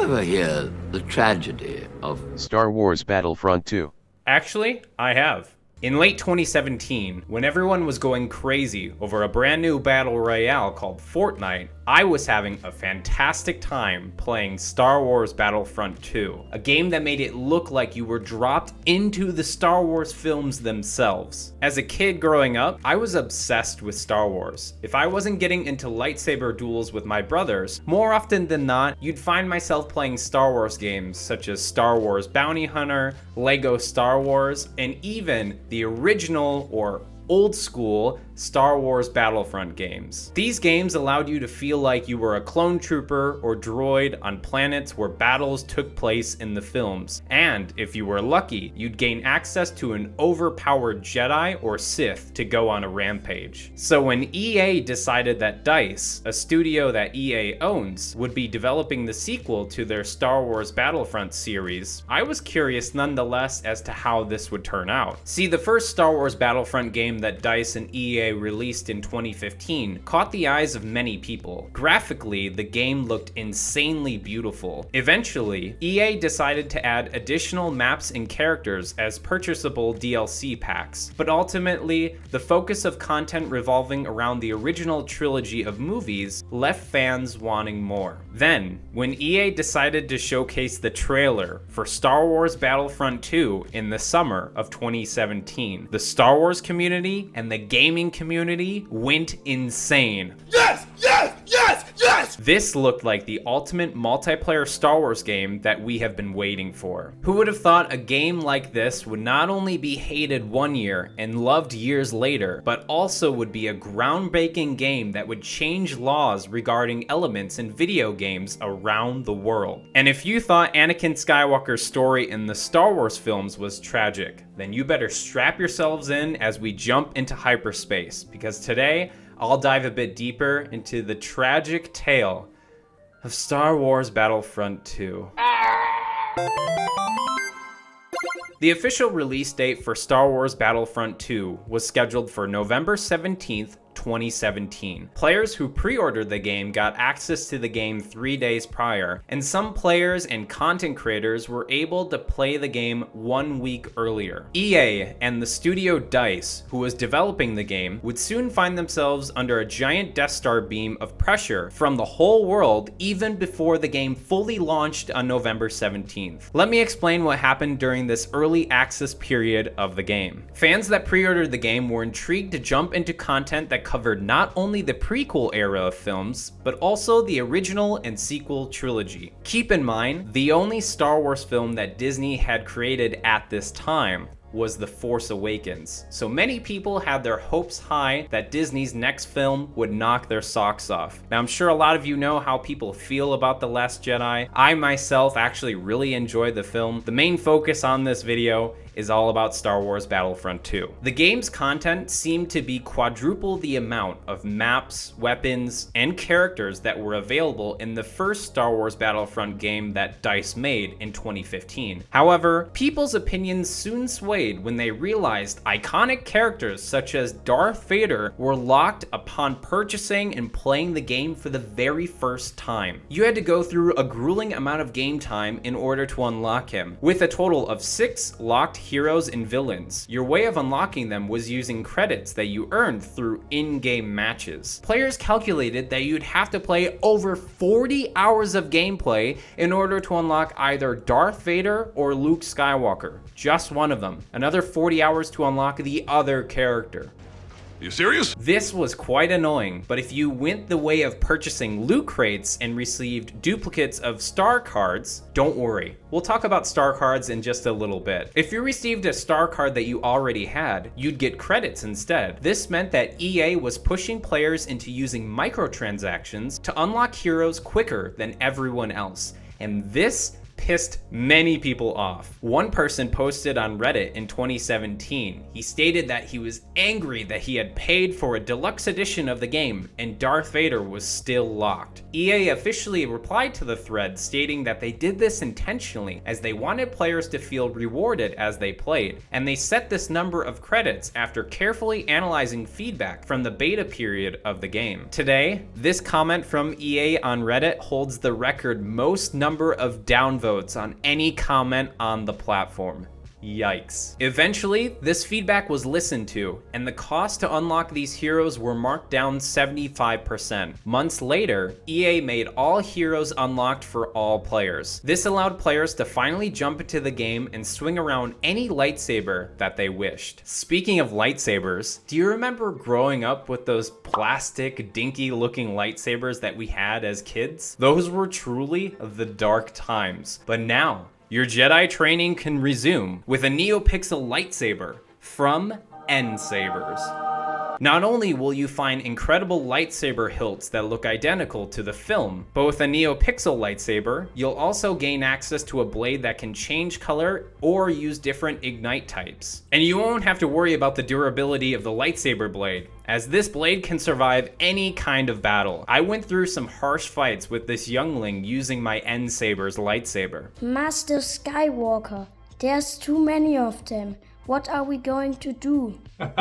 ever hear the tragedy of Star Wars Battlefront 2? Actually, I have. In late 2017, when everyone was going crazy over a brand new battle royale called Fortnite, I was having a fantastic time playing Star Wars Battlefront 2, a game that made it look like you were dropped into the Star Wars films themselves. As a kid growing up, I was obsessed with Star Wars. If I wasn't getting into lightsaber duels with my brothers, more often than not, you'd find myself playing Star Wars games such as Star Wars Bounty Hunter, Lego Star Wars, and even the original or old school Star Wars Battlefront games. These games allowed you to feel like you were a clone trooper or droid on planets where battles took place in the films. And if you were lucky, you'd gain access to an overpowered Jedi or Sith to go on a rampage. So when EA decided that DICE, a studio that EA owns, would be developing the sequel to their Star Wars Battlefront series, I was curious nonetheless as to how this would turn out. See, the first Star Wars Battlefront game that DICE and EA released in 2015 caught the eyes of many people. Graphically, the game looked insanely beautiful. Eventually, EA decided to add additional maps and characters as purchasable DLC packs, but ultimately, the focus of content revolving around the original trilogy of movies left fans wanting more. Then, when EA decided to showcase the trailer for Star Wars Battlefront 2 in the summer of 2017, the Star Wars community and the gaming community went insane. Yes! Yes! Yes! Yes! This looked like the ultimate multiplayer Star Wars game that we have been waiting for. Who would have thought a game like this would not only be hated one year and loved years later, but also would be a groundbreaking game that would change laws regarding elements in video games around the world. And if you thought Anakin Skywalker's story in the Star Wars films was tragic, then you better strap yourselves in as we jump into hyperspace, because today I'll dive a bit deeper into the tragic tale of Star Wars Battlefront 2. The official release date for Star Wars Battlefront 2 was scheduled for November 17th, 2017. Players who pre-ordered the game got access to the game 3 days prior, and some players and content creators were able to play the game 1 week earlier. EA and the studio DICE, who was developing the game, would soon find themselves under a giant Death Star beam of pressure from the whole world even before the game fully launched on November 17th. Let me explain what happened during this early access period of the game. Fans that pre-ordered the game were intrigued to jump into content that covered not only the prequel era of films, but also the original and sequel trilogy. Keep in mind, the only Star Wars film that Disney had created at this time was The Force Awakens. So many people had their hopes high that Disney's next film would knock their socks off. Now, I'm sure a lot of you know how people feel about The Last Jedi. I myself actually really enjoyed the film. The main focus on this video is all about Star Wars Battlefront 2. The game's content seemed to be quadruple the amount of maps, weapons, and characters that were available in the first Star Wars Battlefront game that DICE made in 2015. However, people's opinions soon swayed when they realized iconic characters such as Darth Vader were locked upon purchasing and playing the game for the very first time. You had to go through a grueling amount of game time in order to unlock him, with a total of 6 locked heroes and villains. Your way of unlocking them was using credits that you earned through in-game matches. Players calculated that you'd have to play over 40 hours of gameplay in order to unlock either Darth Vader or Luke Skywalker, just one of them. Another 40 hours to unlock the other character. You serious? This was quite annoying, but if you went the way of purchasing loot crates and received duplicates of star cards, don't worry. We'll talk about star cards in just a little bit. If you received a star card that you already had, you'd get credits instead. This meant that EA was pushing players into using microtransactions to unlock heroes quicker than everyone else. And this pissed many people off. One person posted on Reddit in 2017. He stated that he was angry that he had paid for a deluxe edition of the game and Darth Vader was still locked. EA officially replied to the thread stating that they did this intentionally as they wanted players to feel rewarded as they played, and they set this number of credits after carefully analyzing feedback from the beta period of the game. Today, this comment from EA on Reddit holds the record most number of downvotes on any comment on the platform. Yikes. Eventually, this feedback was listened to, and the cost to unlock these heroes were marked down 75%. Months later, EA made all heroes unlocked for all players. This allowed players to finally jump into the game and swing around any lightsaber that they wished. Speaking of lightsabers, do you remember growing up with those plastic, dinky looking lightsabers that we had as kids? Those were truly the dark times. But now, your Jedi training can resume with a NeoPixel lightsaber from N-Sabers. Not only will you find incredible lightsaber hilts that look identical to the film, but with a NeoPixel lightsaber, you'll also gain access to a blade that can change color or use different ignite types. And you won't have to worry about the durability of the lightsaber blade, as this blade can survive any kind of battle. I went through some harsh fights with this youngling using my N-Saber's lightsaber. Master Skywalker, there's too many of them. What are we going to do? And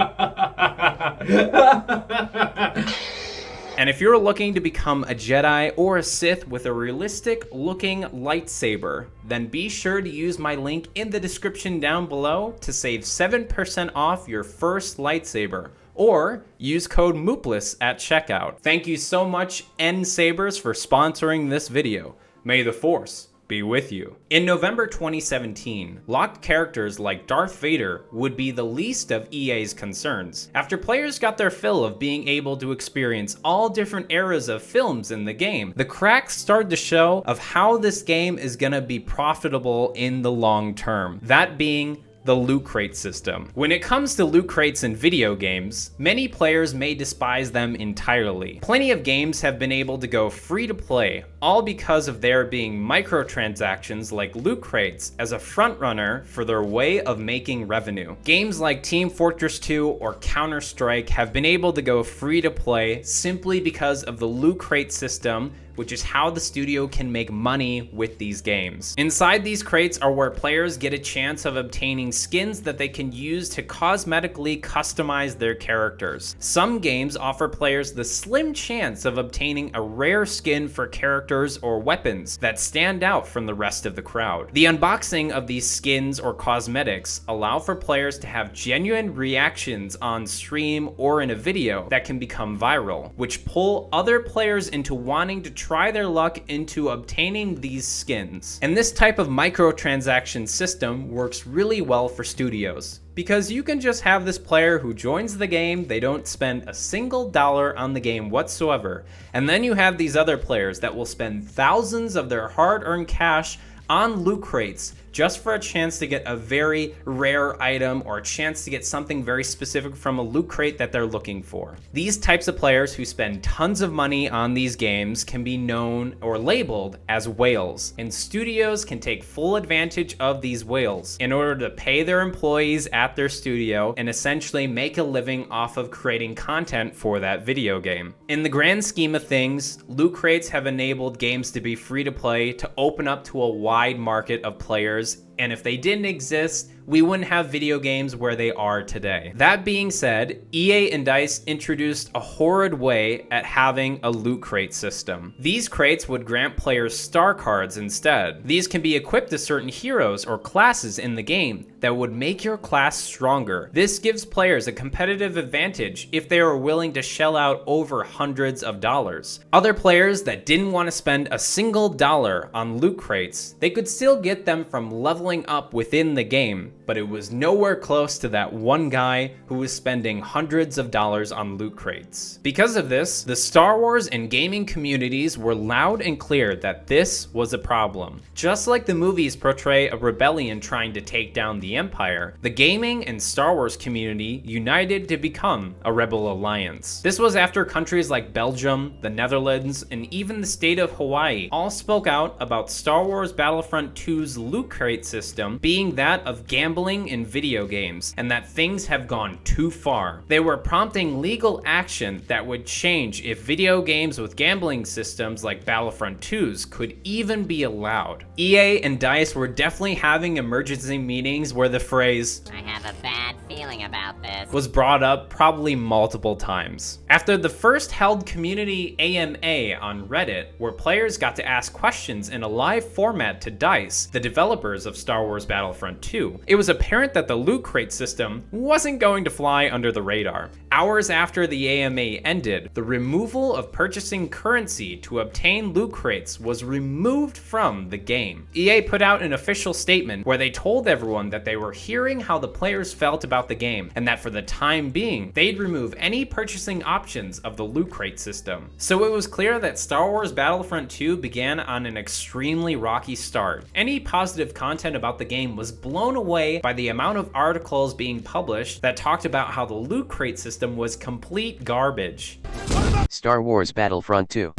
if you're looking to become a Jedi or a Sith with a realistic looking lightsaber, then be sure to use my link in the description down below to save 7% off your first lightsaber, or use code moopliss at checkout. Thank you so much, N-Sabers, for sponsoring this video. May the Force be with you. In November 2017, locked characters like Darth Vader would be the least of EA's concerns. After players got their fill of being able to experience all different eras of films in the game, the cracks started to show of how this game is gonna be profitable in the long term. That being the loot crate system. When it comes to loot crates in video games, many players may despise them entirely. Plenty of games have been able to go free to play, all because of there being microtransactions like loot crates as a frontrunner for their way of making revenue. Games like Team Fortress 2 or Counter-Strike have been able to go free to play simply because of the loot crate system, which is how the studio can make money with these games. Inside these crates are where players get a chance of obtaining skins that they can use to cosmetically customize their characters. Some games offer players the slim chance of obtaining a rare skin for characters or weapons that stand out from the rest of the crowd. The unboxing of these skins or cosmetics allow for players to have genuine reactions on stream or in a video that can become viral, which pull other players into wanting to try their luck into obtaining these skins. And this type of microtransaction system works really well for studios, because you can just have this player who joins the game, they don't spend a single dollar on the game whatsoever, and then you have these other players that will spend thousands of their hard-earned cash on loot crates just for a chance to get a very rare item or a chance to get something very specific from a loot crate that they're looking for. These types of players who spend tons of money on these games can be known or labeled as whales, and studios can take full advantage of these whales in order to pay their employees at their studio and essentially make a living off of creating content for that video game. In the grand scheme of things, loot crates have enabled games to be free to play to open up to a wide market of players, and if they didn't exist, we wouldn't have video games where they are today. That being said, EA and DICE introduced a horrid way at having a loot crate system. These crates would grant players star cards instead. These can be equipped to certain heroes or classes in the game that would make your class stronger. This gives players a competitive advantage if they are willing to shell out over hundreds of dollars. Other players that didn't want to spend a single dollar on loot crates, they could still get them from leveling up within the game but it was nowhere close to that one guy who was spending hundreds of dollars on loot crates. Because of this, the Star Wars and gaming communities were loud and clear that this was a problem. Just like the movies portray a rebellion trying to take down the Empire, the gaming and Star Wars community united to become a rebel alliance. This was after countries like Belgium, the Netherlands, and even the state of Hawaii all spoke out about Star Wars Battlefront 2's loot crate system being that of gambling in video games, and that things have gone too far. They were prompting legal action that would change if video games with gambling systems like Battlefront 2's could even be allowed. EA and DICE were definitely having emergency meetings where the phrase, "I have a bad feeling about this," was brought up probably multiple times. After the first held community AMA on Reddit, where players got to ask questions in a live format to DICE, the developers of Star Wars Battlefront 2, it was apparent that the loot crate system wasn't going to fly under the radar. Hours after the AMA ended, the removal of purchasing currency to obtain loot crates was removed from the game. EA put out an official statement where they told everyone that they were hearing how the players felt about the game, and that for the time being, they'd remove any purchasing options of the loot crate system. So it was clear that Star Wars Battlefront 2 began on an extremely rocky start. Any positive content about the game was blown away by the amount of articles being published that talked about how the loot crate system was complete garbage. Star Wars Battlefront 2.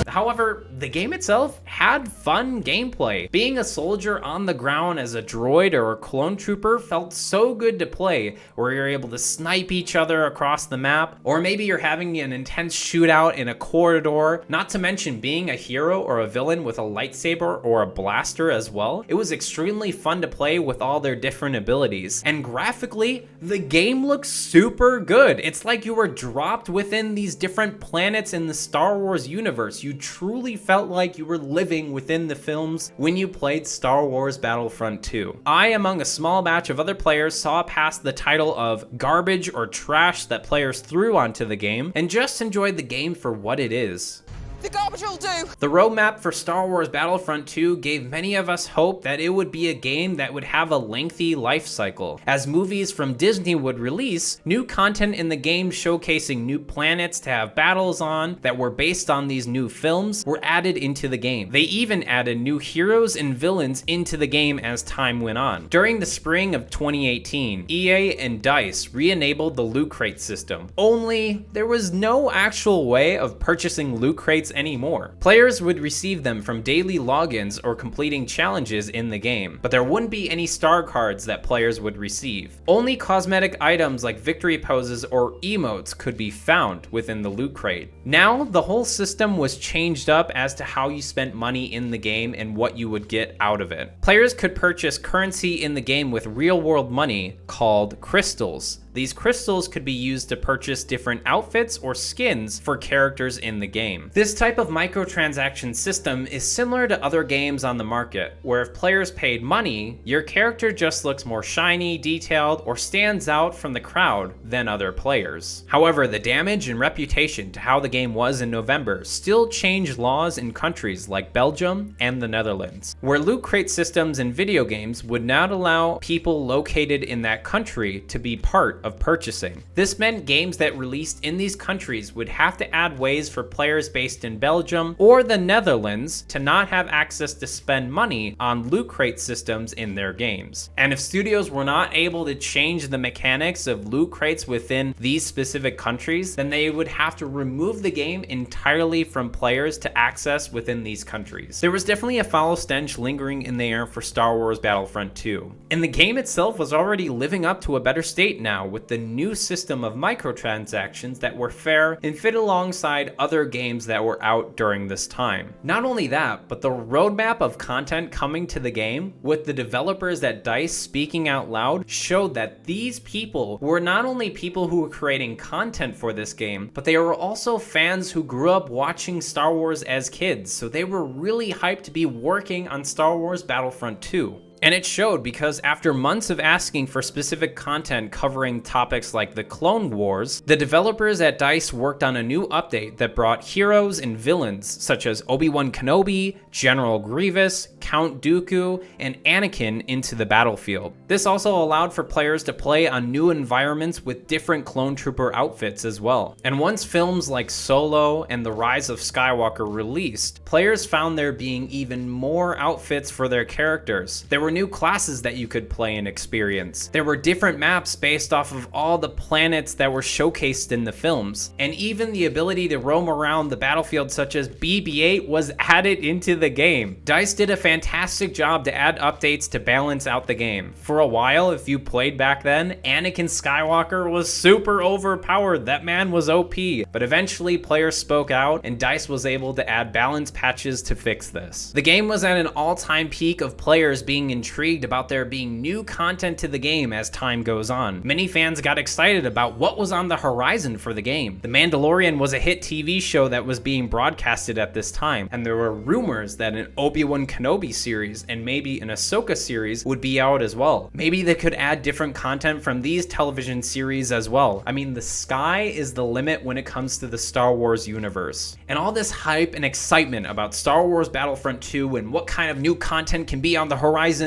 However, the game itself had fun gameplay. Being a soldier on the ground as a droid or a clone trooper felt so good to play, where you're able to snipe each other across the map, or maybe you're having an intense shootout in a corridor, not to mention being a hero or a villain with a lightsaber or a blaster as well. It was extremely fun to play with all their different abilities, and graphically, the game looks super good. It's like you were dropped within these different planets in the Star Wars universe. You truly felt like you were living within the films when you played Star Wars Battlefront 2. I, among a small batch of other players, saw past the title of garbage or trash that players threw onto the game and just enjoyed the game for what it is. The garbage will do! The roadmap for Star Wars Battlefront 2 gave many of us hope that it would be a game that would have a lengthy life cycle. As movies from Disney would release, new content in the game showcasing new planets to have battles on that were based on these new films were added into the game. They even added new heroes and villains into the game as time went on. During the spring of 2018, EA and DICE re-enabled the loot crate system. Only, there was no actual way of purchasing loot crates anymore. Players would receive them from daily logins or completing challenges in the game, but there wouldn't be any star cards that players would receive. Only cosmetic items like victory poses or emotes could be found within the loot crate. Now, the whole system was changed up as to how you spent money in the game and what you would get out of it. Players could purchase currency in the game with real-world money called crystals. These crystals could be used to purchase different outfits or skins for characters in the game. This type of microtransaction system is similar to other games on the market, where if players paid money, your character just looks more shiny, detailed, or stands out from the crowd than other players. However, the damage and reputation to how the game was in November still changed laws in countries like Belgium and the Netherlands, where loot crate systems in video games would not allow people located in that country to be part of purchasing. This meant games that released in these countries would have to add ways for players based in Belgium or the Netherlands to not have access to spend money on loot crate systems in their games. And if studios were not able to change the mechanics of loot crates within these specific countries, then they would have to remove the game entirely from players to access within these countries. There was definitely a foul stench lingering in the air for Star Wars Battlefront 2. And the game itself was already living up to a better state now, with the new system of microtransactions that were fair and fit alongside other games that were out during this time. Not only that, but the roadmap of content coming to the game, with the developers at DICE speaking out loud, showed that these people were not only people who were creating content for this game, but they were also fans who grew up watching Star Wars as kids, so they were really hyped to be working on Star Wars Battlefront 2. And it showed, because after months of asking for specific content covering topics like the Clone Wars, the developers at DICE worked on a new update that brought heroes and villains such as Obi-Wan Kenobi, General Grievous, Count Dooku, and Anakin into the battlefield. This also allowed for players to play on new environments with different clone trooper outfits as well. And once films like Solo and The Rise of Skywalker released, players found there being even more outfits for their characters. There were new classes that you could play and experience. There were different maps based off of all the planets that were showcased in the films. And even the ability to roam around the battlefield such as BB-8 was added into the game. DICE did a fantastic job to add updates to balance out the game. For a while, if you played back then, Anakin Skywalker was super overpowered. That man was OP. But eventually players spoke out and DICE was able to add balance patches to fix this. The game was at an all-time peak of players being intrigued about there being new content to the game as time goes on. Many fans got excited about what was on the horizon for the game. The Mandalorian was a hit TV show that was being broadcasted at this time, and there were rumors that an Obi-Wan Kenobi series and maybe an Ahsoka series would be out as well. Maybe they could add different content from these television series as well. I mean, the sky is the limit when it comes to the Star Wars universe. And all this hype and excitement about Star Wars Battlefront 2 and what kind of new content can be on the horizon,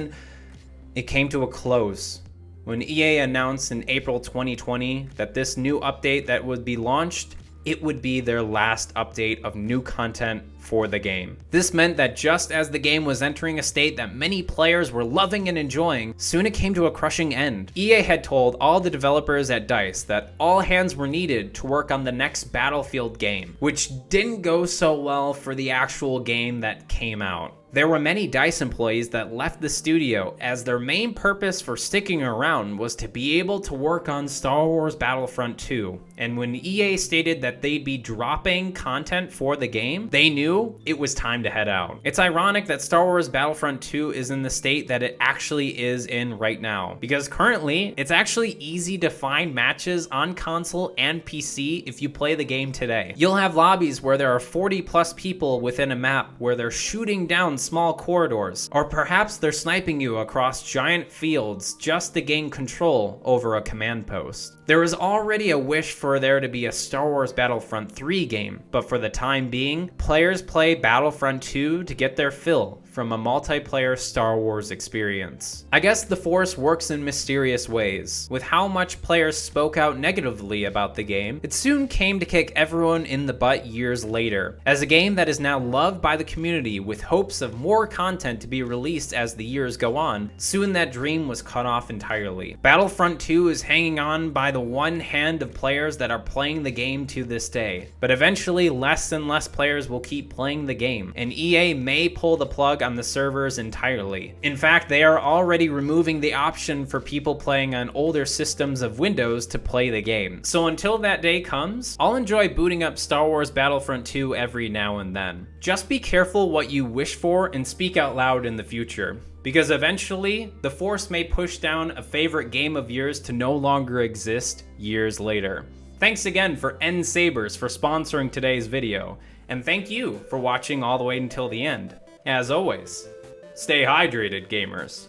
it came to a close when EA announced in April 2020 that this new update that would be launched, it would be their last update of new content for the game. This meant that just as the game was entering a state that many players were loving and enjoying, soon it came to a crushing end. EA had told all the developers at DICE that all hands were needed to work on the next Battlefield game, which didn't go so well for the actual game that came out. There were many DICE employees that left the studio as their main purpose for sticking around was to be able to work on Star Wars Battlefront 2. And when EA stated that they'd be dropping content for the game, they knew it was time to head out. It's ironic that Star Wars Battlefront 2 is in the state that it actually is in right now, because currently it's actually easy to find matches on console and PC if you play the game today. You'll have lobbies where there are 40 plus people within a map where they're shooting down small corridors, or perhaps they're sniping you across giant fields just to gain control over a command post. There is already a wish for there to be a Star Wars Battlefront 3 game, but for the time being, players play Battlefront 2 to get their fill from a multiplayer Star Wars experience. I guess the Force works in mysterious ways. With how much players spoke out negatively about the game, it soon came to kick everyone in the butt years later. As a game that is now loved by the community with hopes of more content to be released as the years go on, soon that dream was cut off entirely. Battlefront 2 is hanging on by the one hand of players that are playing the game to this day, but eventually less and less players will keep playing the game, and EA may pull the plug on the servers entirely. In fact, they are already removing the option for people playing on older systems of Windows to play the game. So until that day comes, I'll enjoy booting up Star Wars Battlefront 2 every now and then. Just be careful what you wish for and speak out loud in the future, because eventually the Force may push down a favorite game of yours to no longer exist years later. Thanks again for N Sabers for sponsoring today's video, and thank you for watching all the way until the end. As always, stay hydrated, gamers.